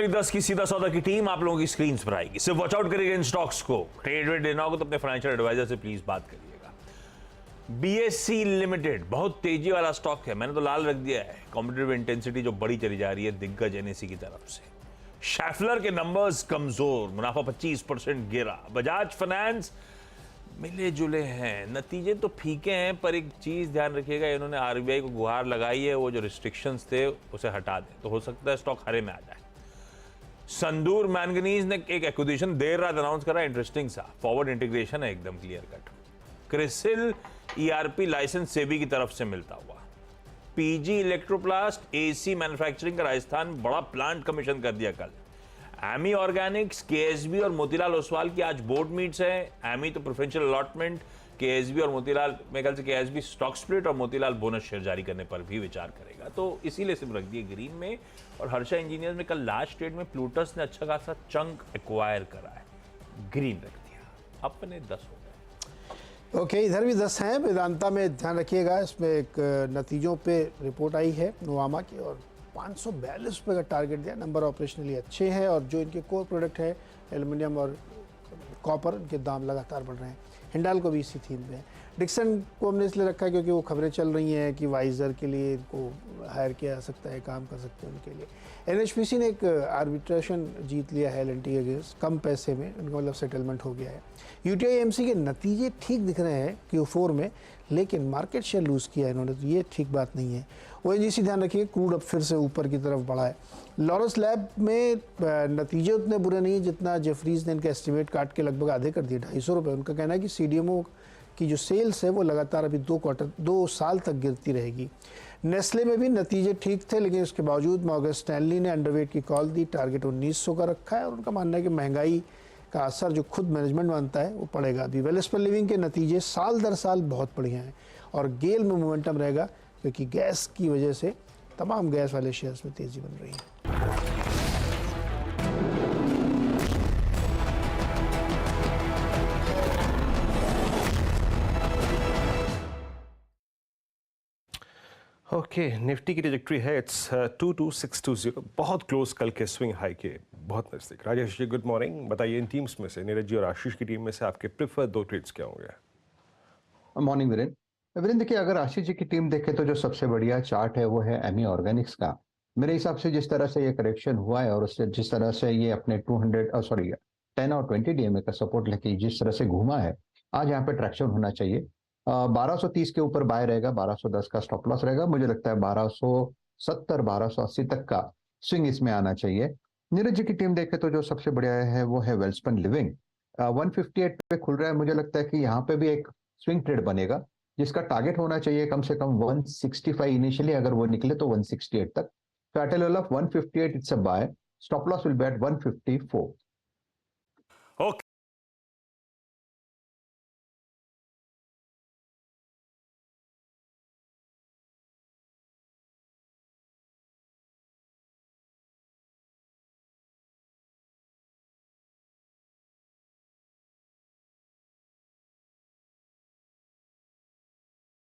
मेरी 10 की सीधा सौदा की टीम आप लोगों की स्क्रीन पर आएगी। सिर्फ वॉच आउट करिएगा इन स्टॉक्स को। ट्रेड वेड लेना होगा तो अपने फाइनेंशियल एडवाइजर से प्लीज बात करिएगा। बीएससी लिमिटेड बहुत तेजी वाला स्टॉक है, मैंने तो लाल रख दिया है। कॉम्पिटिटिव इंटेंसिटी जो बढ़ी चली जा रही है दिग्गज एनएसी की तरफ से। शैफलर के नंबर्स कमजोर, मुनाफा 25% गिरा। बजाज फाइनेंस मिले जुले हैं, नतीजे तो फीके हैं, पर एक चीज ध्यान रखिएगा, इन्होंने आरबीआई को गुहार लगाई है वो जो रिस्ट्रिक्शंस थे उसे हटा दें, तो हो सकता है स्टॉक हरे में आ जाए। संदूर मैंगनीज ने एक एक्विजिशन देर रात अनाउंस करा, इंटरेस्टिंग सा, फॉरवर्ड इंटीग्रेशन है एकदम clear cut. CRISIL ERP license SEBI की तरफ से मिलता हुआ। पीजी इलेक्ट्रोप्लास्ट एसी मैन्युफैक्चरिंग का राजस्थान बड़ा प्लांट कमीशन कर दिया कल। एमी ऑर्गेनिक्स, केएसबी और मोतीलाल ओसवाल की आज बोर्ड मीट्स है। एमी तो प्रेफरेंशियल अलॉटमेंट, केएसबी और मोतीलाल, मेरे ख्याल से केएसबी स्टॉक स्प्लिट और मोतीलाल बोनस शेयर जारी करने पर भी विचार करेगा, तो इसीलिए सिर्फ रख दिए ग्रीन में। और हर्षा इंजीनियर्स में कल लास्ट ट्रेड में प्लूटस ने अच्छा खासा चंक एक्वायर करा है, ग्रीन रख दिया, अपने 10 हो गए। ओके, इधर भी 10 हैं। वेदांता में ध्यान रखिएगा, इसमें एक नतीजों पे रिपोर्ट आई है नोवामा की और 542 रुपये का टारगेट दिया। नंबर ऑपरेशनली अच्छे हैं और जो इनके कोर प्रोडक्ट है एल्युमिनियम और कॉपर, उनके दाम लगातार बढ़ रहे हैं। हिंडाल को भी इसी थीम में है। डिक्सन को हमने इसलिए रखा है क्योंकि वो खबरें चल रही हैं कि वाइजर के लिए इनको हायर किया जा सकता है, काम कर सकते हैं उनके लिए। एनएचपीसी ने एक आर्बिट्रेशन जीत लिया है एलएनटी के अगेंस्ट, कम पैसे में, उनका मतलब सेटलमेंट हो गया है। यूटीआईएमसी के नतीजे ठीक दिख रहे हैं Q4 में, लेकिन मार्केट शेयर लूज़ किया है इन्होंने, तो ये ठीक बात नहीं है। ओएनजीसी ध्यान रखिए, क्रूड अब फिर से ऊपर की तरफ बढ़ा है। लॉरस लैब में नतीजे उतने बुरे नहीं हैं जितना जेफरीज ने इनका एस्टिमेट काट के लगभग आधे कर दिए, 250 रुपये। उनका कहना है कि सीडीएमओ की जो सेल्स है वो लगातार अभी 2 साल तक गिरती रहेगी। नेस्ले में भी नतीजे ठीक थे, लेकिन उसके बावजूद मॉर्गन स्टैनली ने अंडरवेट की कॉल दी। टारगेट 1900 का रखा है और उनका मानना है कि महंगाई का असर जो खुद मैनेजमेंट मानता है वो पड़ेगा। अभी वेलस्पर लिविंग के नतीजे साल दर साल बहुत बढ़िया हैं और गेल में मोमेंटम रहेगा क्योंकि गैस की वजह से तमाम गैस वाले शेयर्स में तेजी बन रही है। ओके, निफ्टी की ट्रैजेक्टरी है इट्स 22620, बहुत क्लोज कल के स्विंग हाई के बहुत नजदीक। राजेश जी गुड मॉर्निंग, बताइए इन टीम्स में से, नीरज जी और आशीष की टीम में से आपके प्रेफर 2 ट्रेड्स क्या होंगे? मॉर्निंग वीरेंद्र। देखिए, अगर आशीष जी की टीम देखे तो जो सबसे बढ़िया चार्ट है वो है एमी ऑर्गेनिक्स का। मेरे हिसाब से जिस तरह से ये करेक्शन हुआ है और उससे जिस तरह से ये अपने 10 और 20 डीएमए का सपोर्ट लेके जिस तरह से घूमा है, आज यहाँ पे ट्रैक्शन होना चाहिए। 1230 के ऊपर बाय रहेगा, 1210 का स्टॉप लॉस रहेगा। मुझे लगता है 1270 1280 तक का स्विंग इसमें आना चाहिए। नीरज जी की टीम देखे तो जो सबसे बढ़िया है वो है वेलस्पन लिविंग। 158 पे खुल रहा है, मुझे लगता है कि यहाँ पे भी एक स्विंग ट्रेड बनेगा जिसका टारगेट होना चाहिए कम से कम 165 इनिशियली, अगर वो निकले तो 168 तक। तो at a level of 158 it's a buy, stop loss will be at 154। Okay.